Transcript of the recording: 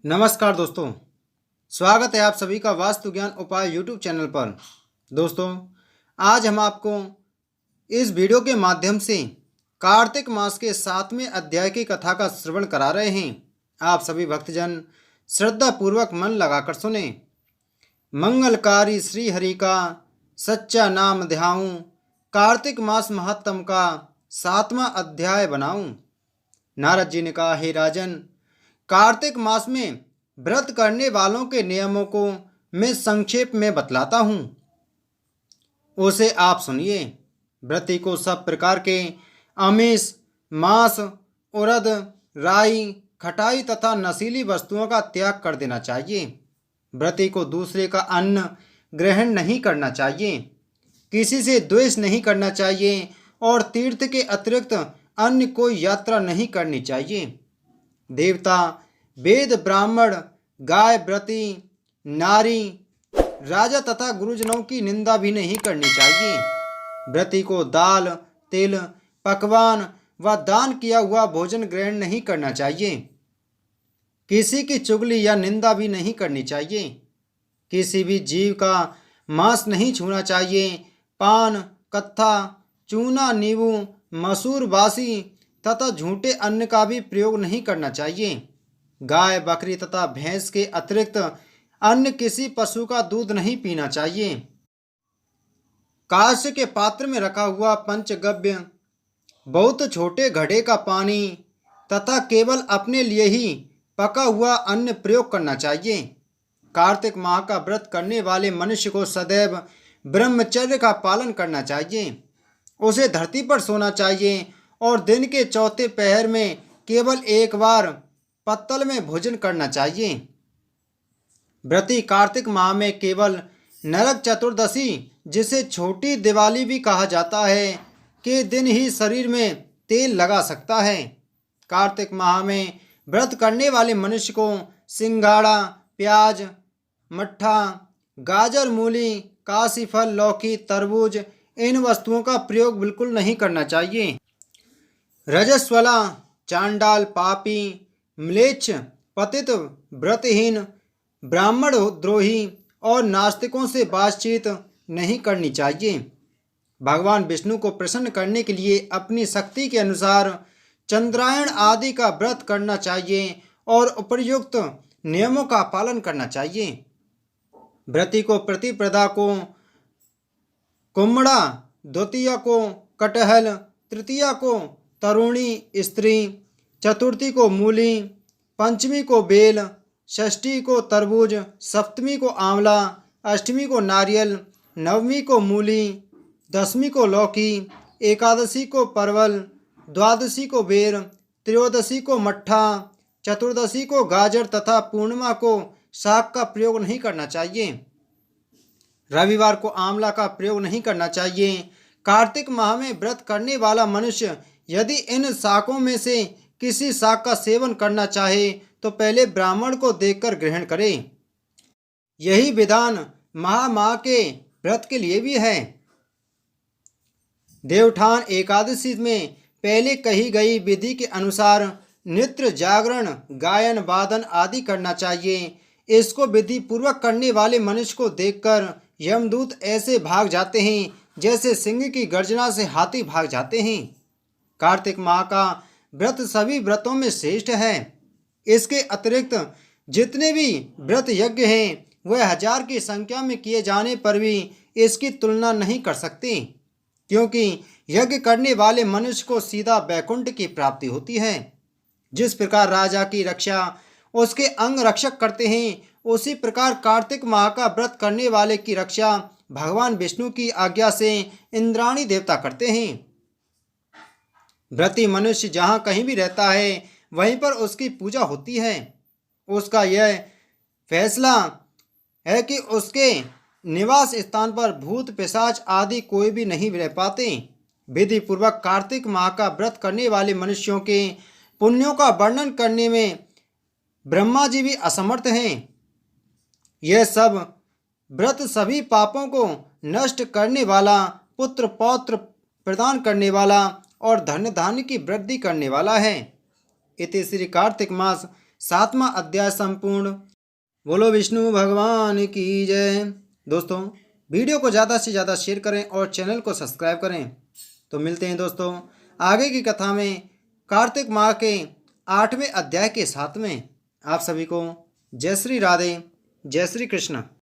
नमस्कार दोस्तों, स्वागत है आप सभी का वास्तु ज्ञान उपाय यूट्यूब चैनल पर। दोस्तों, आज हम आपको इस वीडियो के माध्यम से कार्तिक मास के 7वें अध्याय की कथा का श्रवण करा रहे हैं। आप सभी भक्तजन श्रद्धा पूर्वक मन लगाकर सुने। मंगलकारी श्री हरि का सच्चा नाम ध्याऊं, कार्तिक मास महत्तम का 7वां अध्याय बनाऊं। नारद जी ने कहा, हे राजन, कार्तिक मास में व्रत करने वालों के नियमों को मैं संक्षेप में बतलाता हूँ, उसे आप सुनिए। व्रती को सब प्रकार के आमिष, मांस, उड़द, राई, खटाई तथा नशीली वस्तुओं का त्याग कर देना चाहिए। व्रती को दूसरे का अन्न ग्रहण नहीं करना चाहिए, किसी से द्वेष नहीं करना चाहिए और तीर्थ के अतिरिक्त अन्य कोई यात्रा नहीं करनी चाहिए। देवता, वेद, ब्राह्मण, गाय, व्रती, नारी, राजा तथा गुरुजनों की निंदा भी नहीं करनी चाहिए। व्रती को दाल, तिल, पकवान व दान किया हुआ भोजन ग्रहण नहीं करना चाहिए। किसी की चुगली या निंदा भी नहीं करनी चाहिए। किसी भी जीव का मांस नहीं छूना चाहिए। पान, कत्था, चूना, नींबू, मसूर, बासी तथा झूठे अन्न का भी प्रयोग नहीं करना चाहिए। गाय, बकरी तथा भैंस के अतिरिक्त अन्य किसी पशु का दूध नहीं पीना चाहिए। कांस्य के पात्र में रखा हुआ पंचगव्य, बहुत छोटे घड़े का पानी तथा केवल अपने लिए ही पका हुआ अन्न प्रयोग करना चाहिए। कार्तिक माह का व्रत करने वाले मनुष्य को सदैव ब्रह्मचर्य का पालन करना चाहिए। उसे धरती पर सोना चाहिए और दिन के चौथे पहर में केवल एक बार पत्तल में भोजन करना चाहिए। व्रती कार्तिक माह में केवल नरक चतुर्दशी, जिसे छोटी दिवाली भी कहा जाता है, के दिन ही शरीर में तेल लगा सकता है। कार्तिक माह में व्रत करने वाले मनुष्य को सिंघाड़ा, प्याज, मट्ठा, गाजर, मूली, काशीफल, लौकी, तरबूज इन वस्तुओं का प्रयोग बिल्कुल नहीं करना चाहिए। रजस्वला, चांडाल, पापी, म्लेच्छ, पतित, व्रतहीन, ब्राह्मण द्रोही और नास्तिकों से बातचीत नहीं करनी चाहिए। भगवान विष्णु को प्रसन्न करने के लिए अपनी शक्ति के अनुसार चंद्रायण आदि का व्रत करना चाहिए और उपर्युक्त नियमों का पालन करना चाहिए। व्रती को प्रतिपदा को कुम्हड़ा, द्वितीया को कटहल, तृतीया को तरुणी स्त्री, चतुर्थी को मूली, पंचमी को बेल, षष्ठी को तरबूज, सप्तमी को आंवला, अष्टमी को नारियल, नवमी को मूली, दसवीं को लौकी, एकादशी को परवल, द्वादशी को बेर, त्रयोदशी को मट्ठा, चतुर्दशी को गाजर तथा पूर्णिमा को साग का प्रयोग नहीं करना चाहिए। रविवार को आंवला का प्रयोग नहीं करना चाहिए। कार्तिक माह में व्रत करने वाला मनुष्य यदि इन शाकों में से किसी शाक का सेवन करना चाहे तो पहले ब्राह्मण को देखकर ग्रहण करे। यही विधान महामाह के व्रत के लिए भी है। देवठान एकादशी में पहले कही गई विधि के अनुसार नृत्य, जागरण, गायन, वादन आदि करना चाहिए। इसको विधि पूर्वक करने वाले मनुष्य को देखकर यमदूत ऐसे भाग जाते हैं जैसे सिंह की गर्जना से हाथी भाग जाते हैं। कार्तिक माह का व्रत सभी व्रतों में श्रेष्ठ है। इसके अतिरिक्त जितने भी व्रत यज्ञ हैं वह 1000 की संख्या में किए जाने पर भी इसकी तुलना नहीं कर सकते, क्योंकि यज्ञ करने वाले मनुष्य को सीधा वैकुंठ की प्राप्ति होती है। जिस प्रकार राजा की रक्षा उसके अंग रक्षक करते हैं, उसी प्रकार कार्तिक माह का व्रत करने वाले की रक्षा भगवान विष्णु की आज्ञा से इंद्राणी देवता करते हैं। व्रती मनुष्य जहाँ कहीं भी रहता है वहीं पर उसकी पूजा होती है। उसका यह फैसला है कि उसके निवास स्थान पर भूत, पिशाच आदि कोई भी नहीं रह पाते। विधि पूर्वक कार्तिक माह का व्रत करने वाले मनुष्यों के पुण्यों का वर्णन करने में ब्रह्मा जी भी असमर्थ हैं। यह सब व्रत सभी पापों को नष्ट करने वाला, पुत्र पौत्र प्रदान करने वाला और धन धान्य की वृद्धि करने वाला है। इति श्री कार्तिक मास 7वां अध्याय संपूर्ण। बोलो विष्णु भगवान की जय। दोस्तों, वीडियो को ज़्यादा से ज़्यादा शेयर करें और चैनल को सब्सक्राइब करें। तो मिलते हैं दोस्तों आगे की कथा में कार्तिक माह के 8वें अध्याय के साथ में। आप सभी को जय श्री राधे, जय श्री कृष्ण।